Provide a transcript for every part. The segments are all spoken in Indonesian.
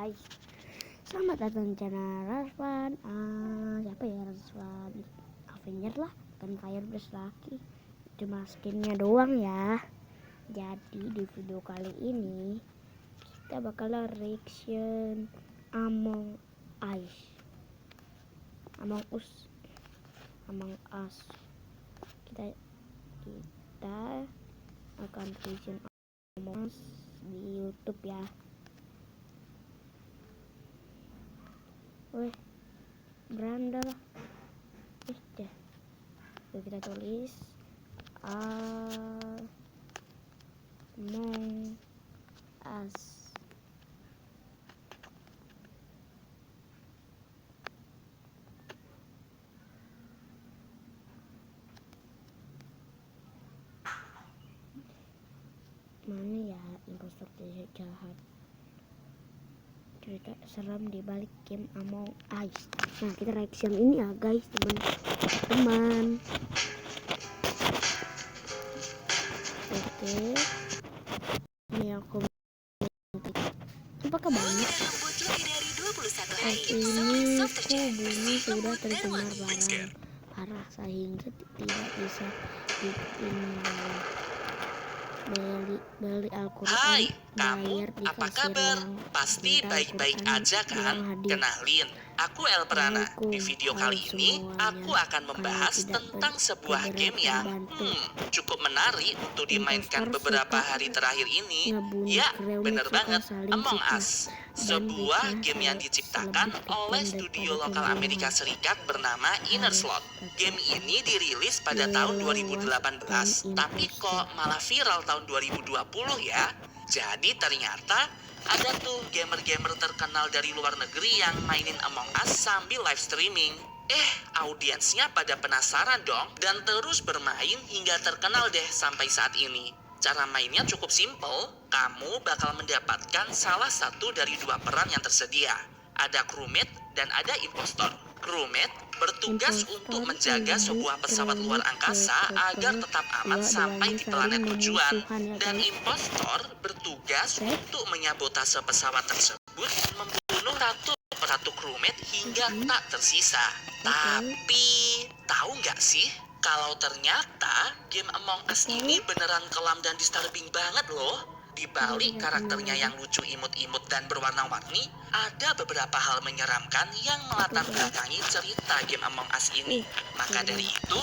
guys. Selamat datang di channel Raswan. Siapa ya Raswan? Avenger lah, kan Fireblast lagi. Cuma skinnya doang ya. Jadi di video kali ini kita bakal reaction Among Us. Kita akan reaction Among Us di YouTube ya. Weh, beranda lah. Deh. Yuk kita tulis Among Us. Mana ya impostor jahat? Cerita seram di balik game Among Us. Nah, kita reaction ini ya guys, teman-teman. Oke. Ini aku apakah banyak? Ini bumi sudah tercemar barang parah sehingga tidak bisa beli Al-Quran. Hai, kamu apa kabar? Pasti baik-baik aja kan? Kenalin, aku Elprana. Di video kali ini, aku akan membahas tentang sebuah game yang cukup menarik untuk dimainkan beberapa hari terakhir ini. Ya, bener banget, Among Us. Sebuah game yang diciptakan oleh studio lokal Amerika Serikat bernama Innersloth. Game ini dirilis pada tahun 2018, tapi kok malah viral tahun 2020 ya? Jadi ternyata ada tuh gamer-gamer terkenal dari luar negeri yang mainin Among Us sambil live streaming. Audiensnya pada penasaran dong dan terus bermain hingga terkenal deh sampai saat ini. Cara mainnya cukup simple, kamu bakal mendapatkan salah satu dari dua peran yang tersedia. Ada crewmate dan ada impostor. Crewmate bertugas untuk menjaga sebuah pesawat luar angkasa agar tetap aman sampai di planet tujuan. Dan impostor bertugas untuk menyabotase pesawat tersebut, membunuh satu persatu crewmate hingga tak tersisa. Tapi, tahu nggak sih? Kalau ternyata game Among Us ini beneran kelam dan disturbing banget loh. Di balik karakternya yang lucu, imut-imut, dan berwarna-warni, ada beberapa hal menyeramkan yang melatar belakangi cerita game Among Us ini. Maka dari itu,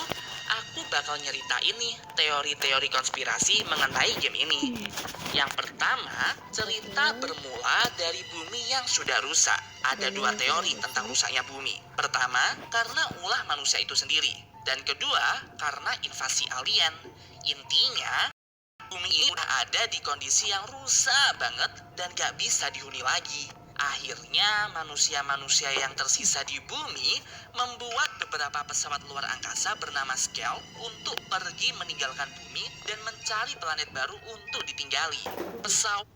aku bakal nyeritain nih teori-teori konspirasi mengenai game ini. Yang pertama, cerita bermula dari bumi yang sudah rusak. Ada dua teori tentang rusaknya bumi. Pertama, karena ulah manusia itu sendiri. Dan kedua, karena invasi alien. Intinya, bumi ini udah ada di kondisi yang rusak banget dan gak bisa dihuni lagi. Akhirnya, manusia-manusia yang tersisa di bumi membuat beberapa pesawat luar angkasa bernama Skeld untuk pergi meninggalkan bumi dan mencari planet baru untuk ditinggali. Pesawat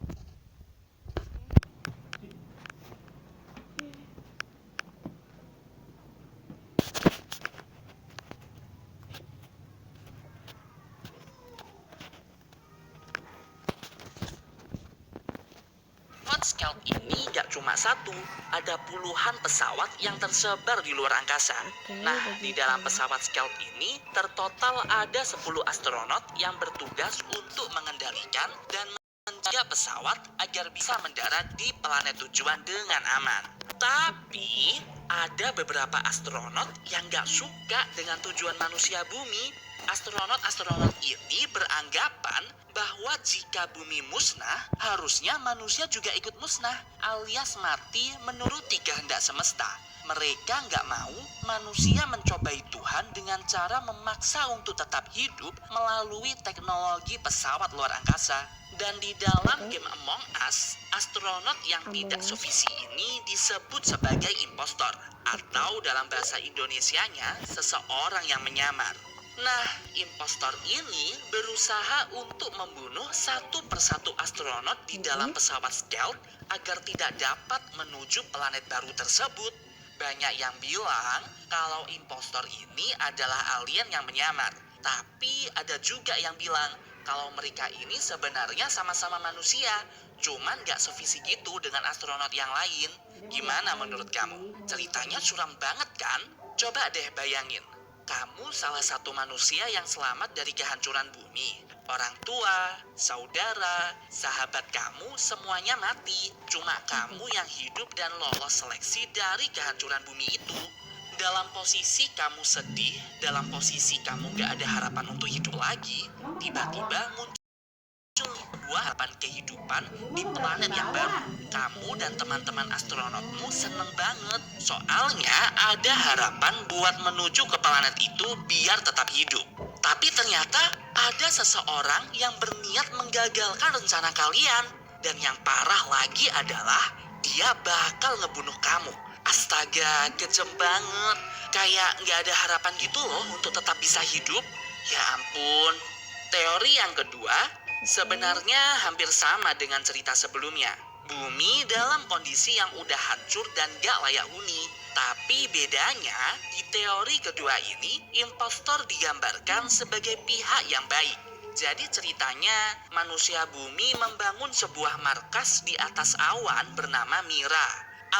Skeld ini gak cuma satu, ada puluhan pesawat yang tersebar di luar angkasa. Nah, di dalam pesawat Skeld ini tertotal ada 10 astronot yang bertugas untuk mengendalikan dan menjaga pesawat agar bisa mendarat di planet tujuan dengan aman. Tapi, ada beberapa astronot yang gak suka dengan tujuan manusia bumi. Astronot-astronot ini beranggapan bahwa jika bumi musnah, harusnya manusia juga ikut musnah, alias mati menuruti kehendak semesta. Mereka nggak mau manusia mencobai Tuhan dengan cara memaksa untuk tetap hidup melalui teknologi pesawat luar angkasa. Dan di dalam game Among Us, astronot yang tidak sevisi ini disebut sebagai impostor, atau dalam bahasa Indonesianya, seseorang yang menyamar. Nah, impostor ini berusaha untuk membunuh satu persatu astronot di dalam pesawat Skeld agar tidak dapat menuju planet baru tersebut. Banyak yang bilang kalau impostor ini adalah alien yang menyamar. Tapi ada juga yang bilang kalau mereka ini sebenarnya sama-sama manusia, Cuman gak sevisi gitu dengan astronot yang lain. Gimana menurut kamu? Ceritanya suram banget kan? Coba deh bayangin. Kamu salah satu manusia yang selamat dari kehancuran bumi. Orang tua, saudara, sahabat kamu semuanya mati. Cuma kamu yang hidup dan lolos seleksi dari kehancuran bumi itu. Dalam posisi kamu sedih, dalam posisi kamu gak ada harapan untuk hidup lagi, tiba-tiba muncul sebuah harapan kehidupan di planet yang baru. Kamu dan teman-teman astronotmu seneng banget. Soalnya ada harapan buat menuju ke planet itu biar tetap hidup. Tapi ternyata ada seseorang yang berniat menggagalkan rencana kalian. Dan yang parah lagi adalah dia bakal ngebunuh kamu. Astaga, kejam banget. Kayak nggak ada harapan gitu loh untuk tetap bisa hidup. Ya ampun. Teori yang kedua sebenarnya hampir sama dengan cerita sebelumnya. Bumi dalam kondisi yang udah hancur dan gak layak huni. Tapi bedanya, di teori kedua ini, impostor digambarkan sebagai pihak yang baik. Jadi ceritanya, manusia bumi membangun sebuah markas di atas awan bernama Mira.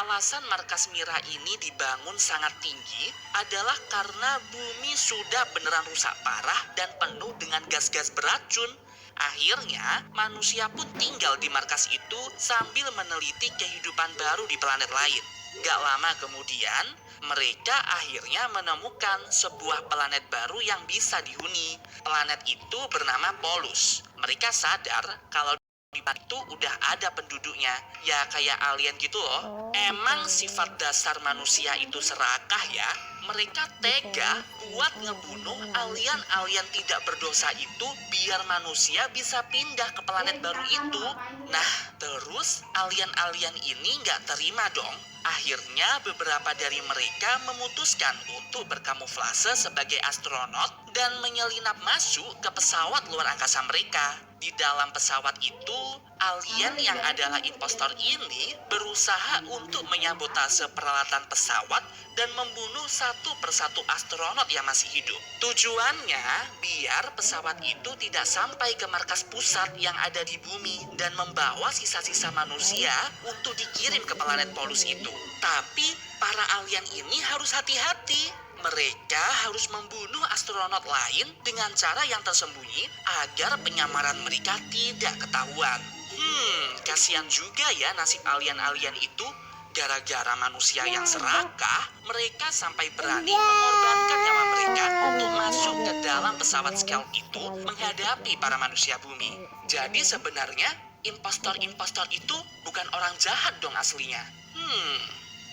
Alasan markas Mira ini dibangun sangat tinggi adalah karena bumi sudah beneran rusak parah dan penuh dengan gas-gas beracun. Akhirnya, manusia pun tinggal di markas itu sambil meneliti kehidupan baru di planet lain. Gak lama kemudian, mereka akhirnya menemukan sebuah planet baru yang bisa dihuni. Planet itu bernama Polus. Mereka sadar kalau di planet itu udah ada penduduknya. Ya kayak alien gitu loh. Emang sifat dasar manusia itu serakah ya. Mereka tega buat ngebunuh alien-alien tidak berdosa itu biar manusia bisa pindah ke planet baru itu. Nah, terus alien-alien ini nggak terima dong. Akhirnya beberapa dari mereka memutuskan untuk berkamuflase sebagai astronot dan menyelinap masuk ke pesawat luar angkasa mereka. Di dalam pesawat itu, alien yang adalah impostor ini berusaha untuk menyabotase peralatan pesawat dan membunuh satu persatu astronot yang masih hidup. Tujuannya biar pesawat itu tidak sampai ke markas pusat yang ada di bumi dan membawa sisa-sisa manusia untuk dikirim ke planet Polus itu. Tapi para alien ini harus hati-hati. Mereka harus membunuh astronot lain dengan cara yang tersembunyi agar penyamaran mereka tidak ketahuan. Kasihan juga ya nasib alien-alien itu. Gara-gara manusia yang serakah, mereka sampai berani mengorbankan nyawa mereka untuk masuk ke dalam pesawat stealth itu menghadapi para manusia bumi. Jadi sebenarnya impostor-impostor itu bukan orang jahat dong aslinya.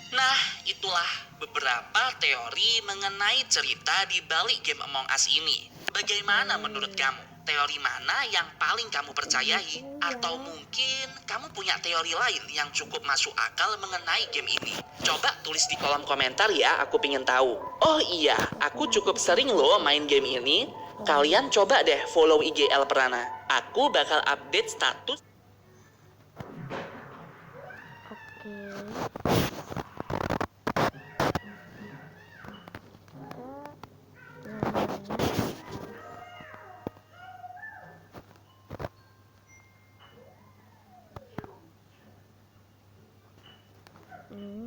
Nah, itulah beberapa teori mengenai cerita di balik game Among Us ini. Bagaimana menurut kamu? Teori mana yang paling kamu percayai? Atau mungkin kamu punya teori lain yang cukup masuk akal mengenai game ini? Coba tulis di kolom komentar ya, aku pengen tahu. Oh iya, aku cukup sering loh main game ini. Kalian coba deh follow IG Elprana. Aku bakal update status.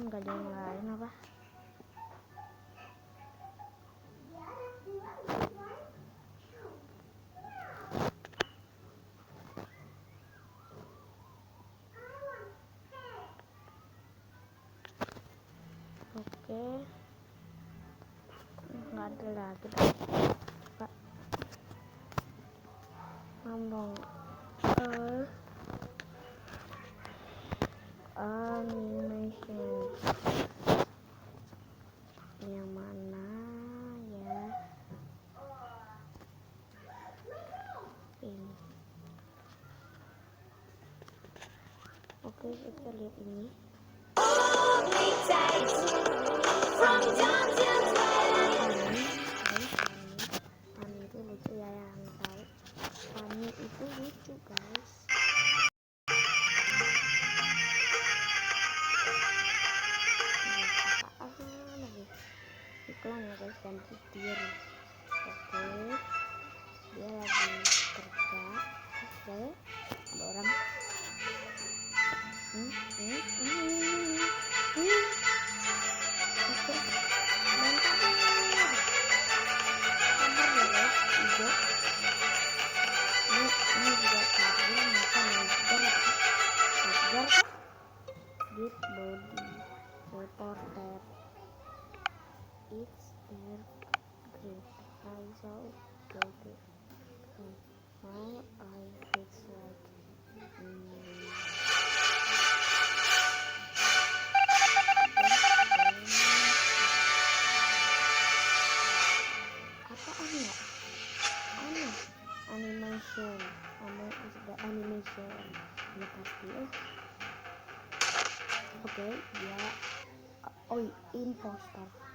Gak ada yang lain apa? Oke, nggak ada lagi Pak. Ngomong animation yang mana ya? Ini. Oke, kita lihat ini. Fanny itu lucu ya, yang tahu. Fanny itu lucu guys. Iklan ya guys, dan tidur. Oke, dia lagi kerja. Oke, ada orang There, great. I saw guilty. Now I fix like apaan ya? Aneh. Animation. Is the animation. Ya pasti ya. Oke, dia imposter.